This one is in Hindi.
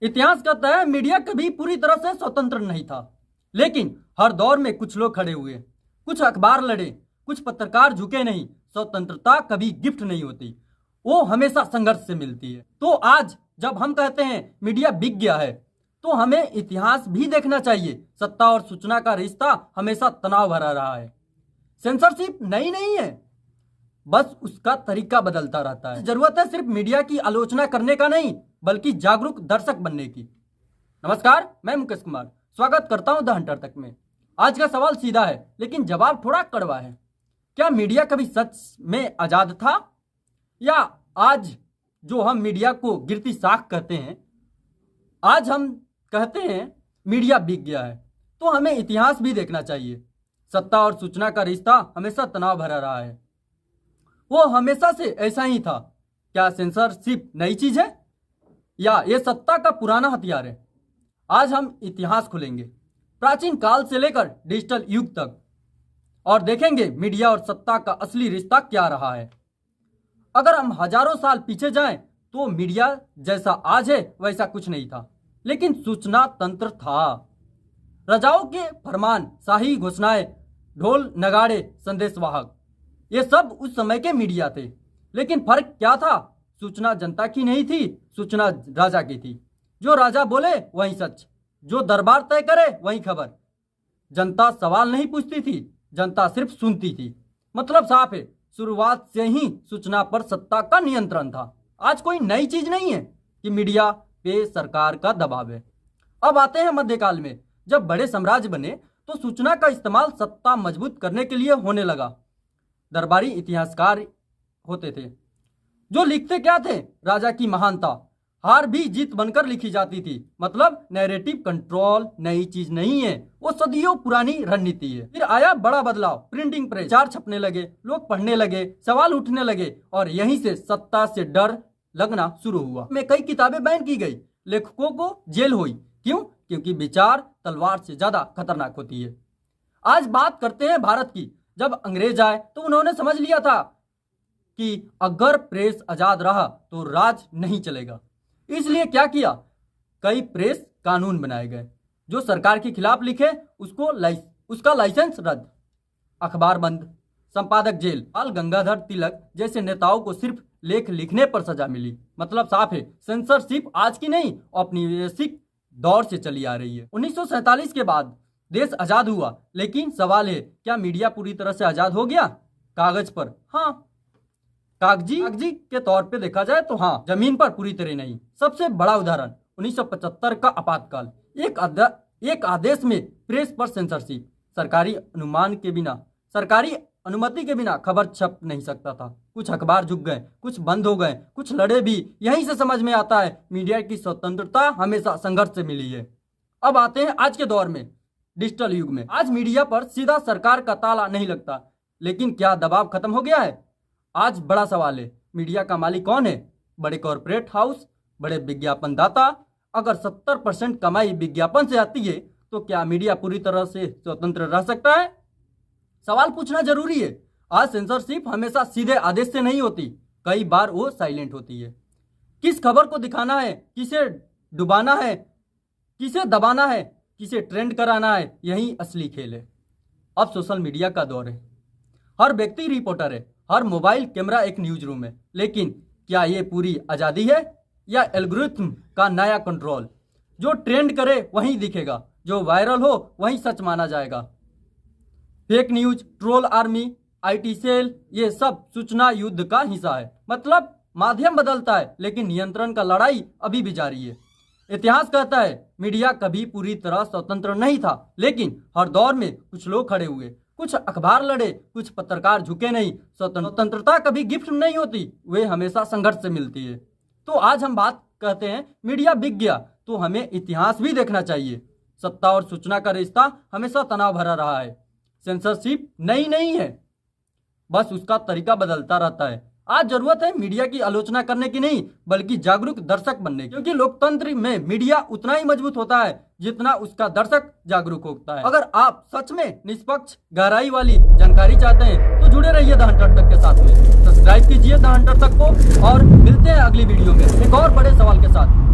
इतिहास कहता है मीडिया कभी पूरी तरह से स्वतंत्र नहीं था, लेकिन हर दौर में कुछ लोग खड़े हुए, कुछ अखबार लड़े, कुछ पत्रकार झुके नहीं। स्वतंत्रता कभी गिफ्ट नहीं होती, वो हमेशा संघर्ष से मिलती है। तो आज जब हम कहते हैं मीडिया बिक गया है, तो हमें इतिहास भी देखना चाहिए। सत्ता और सूचना का रिश्ता हमेशा तनाव भरा रहा है। सेंसरशिप नई नहीं है, बस उसका तरीका बदलता रहता है। जरूरत है सिर्फ मीडिया की आलोचना करने का नहीं, बल्कि जागरूक दर्शक बनने की। नमस्कार, मैं मुकेश कुमार स्वागत करता हूं द हंटर तक में। आज का सवाल सीधा है, लेकिन जवाब थोड़ा कड़वा है। क्या मीडिया कभी सच में आजाद था, या आज जो हम मीडिया को गिरती साख कहते हैं, आज हम कहते हैं मीडिया बिक गया है? तो हमें इतिहास भी देखना चाहिए। सत्ता और सूचना का रिश्ता हमेशा तनाव भरा रहा है, वो हमेशा से ऐसा ही था। क्या सेंसरशिप नई चीज है, या ये सत्ता का पुराना हथियार है? आज हम इतिहास खोलेंगे, प्राचीन काल से लेकर डिजिटल युग तक, और देखेंगे मीडिया और सत्ता का असली रिश्ता क्या रहा है। अगर हम हजारों साल पीछे जाएं, तो मीडिया जैसा आज है वैसा कुछ नहीं था, लेकिन सूचना तंत्र था। राजाओं के फरमान, शाही घोषणाएं, ढोल नगाड़े, संदेशवाहक, ये सब उस समय के मीडिया थे। लेकिन फर्क क्या था? सूचना जनता की नहीं थी, सूचना राजा की थी। जो राजा बोले वही सच, जो दरबार तय करे वही खबर। जनता सवाल नहीं पूछती थी, जनता सिर्फ सुनती थी। मतलब साफ है, शुरुआत से ही सूचना पर सत्ता का नियंत्रण था। आज कोई नई चीज नहीं है कि मीडिया पे सरकार का दबाव है। अब आते हैं मध्यकाल में। जब बड़े साम्राज्य बने, तो सूचना का इस्तेमाल सत्ता मजबूत करने के लिए होने लगा। दरबारी इतिहासकार होते थे जो लिखते क्या थे? राजा की महानता। हार भी जीत बनकर लिखी जाती थी। मतलब नैरेटिव कंट्रोल नई चीज नहीं है, वो सदियों पुरानी रणनीति है। फिर आया बड़ा बदलाव, प्रिंटिंग प्रेस, विचार छपने लगे, लोग पढ़ने लगे, सवाल उठने लगे, और यहीं से सत्ता से डर लगना शुरू हुआ। में कई किताबें बैन की गई, लेखकों को जेल हुई। क्यों? क्योंकि विचार तलवार से ज्यादा खतरनाक होती है। आज बात करते हैं भारत की। जब अंग्रेज आए तो उन्होंने समझ लिया था कि अगर प्रेस आजाद रहा तो राज नहीं चलेगा। इसलिए क्या किया? कई प्रेस कानून बनाए गए। जो सरकार के खिलाफ लिखे उसका लाइसेंस रद्द, अखबार बंद, संपादक जेल। बाल गंगाधर तिलक जैसे नेताओं को सिर्फ लेख लिखने पर सजा मिली। मतलब साफ है, सेंसरशिप आज की नहीं, औपनिवेशिक दौर से चली आ रही है। 1947 के बाद देश आजाद हुआ, लेकिन सवाल है, क्या मीडिया पूरी तरह से आजाद हो गया? कागज पर हाँ, कागजी के तौर पे देखा जाए तो हाँ, जमीन पर पूरी तरह नहीं। सबसे बड़ा उदाहरण 1975 का आपातकाल। एक आदेश में प्रेस पर सेंसरशिप। सरकारी अनुमति के बिना खबर छप नहीं सकता था। कुछ अखबार झुक गए, कुछ बंद हो गए, कुछ लड़े भी। यहीं से समझ में आता है मीडिया की स्वतंत्रता हमेशा संघर्ष से मिली है। अब आते हैं आज के दौर में, डिजिटल युग में। आज मीडिया पर सीधा सरकार का ताला नहीं लगता, लेकिन क्या दबाव खत्म हो गया है? आज बड़ा सवाल है, मीडिया का मालिक कौन है? बड़े कॉरपोरेट हाउस, बड़े विज्ञापन दाता। अगर 70% कमाई विज्ञापन से आती है, तो क्या मीडिया पूरी तरह से स्वतंत्र रह सकता है? सवाल पूछना जरूरी है। आज सेंसरशिप हमेशा सीधे आदेश से नहीं होती, कई बार वो साइलेंट होती है। किस खबर को दिखाना है, किसे डुबाना है, किसे दबाना है, किसे ट्रेंड कराना है, यही असली खेल है। अब सोशल मीडिया का दौर है। हर व्यक्ति रिपोर्टर है, हर मोबाइल कैमरा एक न्यूज रूम है। लेकिन क्या ये पूरी आजादी है, या एल्गोरिथम का नया कंट्रोल? जो ट्रेंड करे वही दिखेगा, जो वायरल हो वही सच माना जाएगा। Fake news, troll army, IT cell, ये सब सूचना युद्ध का हिस्सा है। मतलब माध्यम बदलता है, लेकिन नियंत्रण का लड़ाई अभी भी जारी है। इतिहास कहता है मीडिया कभी पूरी तरह स्वतंत्र नहीं था, लेकिन हर दौर में कुछ लोग खड़े हुए, कुछ अखबार लड़े, कुछ पत्रकार झुके नहीं। स्वतंत्रता कभी गिफ्ट नहीं होती, वे हमेशा संघर्ष से मिलती है। तो आज हम बात कहते हैं मीडिया बिक गया, तो हमें इतिहास भी देखना चाहिए। सत्ता और सूचना का रिश्ता हमेशा तनाव भरा रहा है। सेंसरशिप नई नहीं है, बस उसका तरीका बदलता रहता है। आज जरूरत है मीडिया की आलोचना करने की नहीं, बल्कि जागरूक दर्शक बनने की। क्योंकि लोकतंत्र में मीडिया उतना ही मजबूत होता है जितना उसका दर्शक जागरूक होता है। अगर आप सच में निष्पक्ष गहराई वाली जानकारी चाहते हैं, तो जुड़े रहिए द हंटर तक के साथ में। सब्सक्राइब कीजिए द हंटर तक को, और मिलते हैं अगली वीडियो में एक और बड़े सवाल के साथ।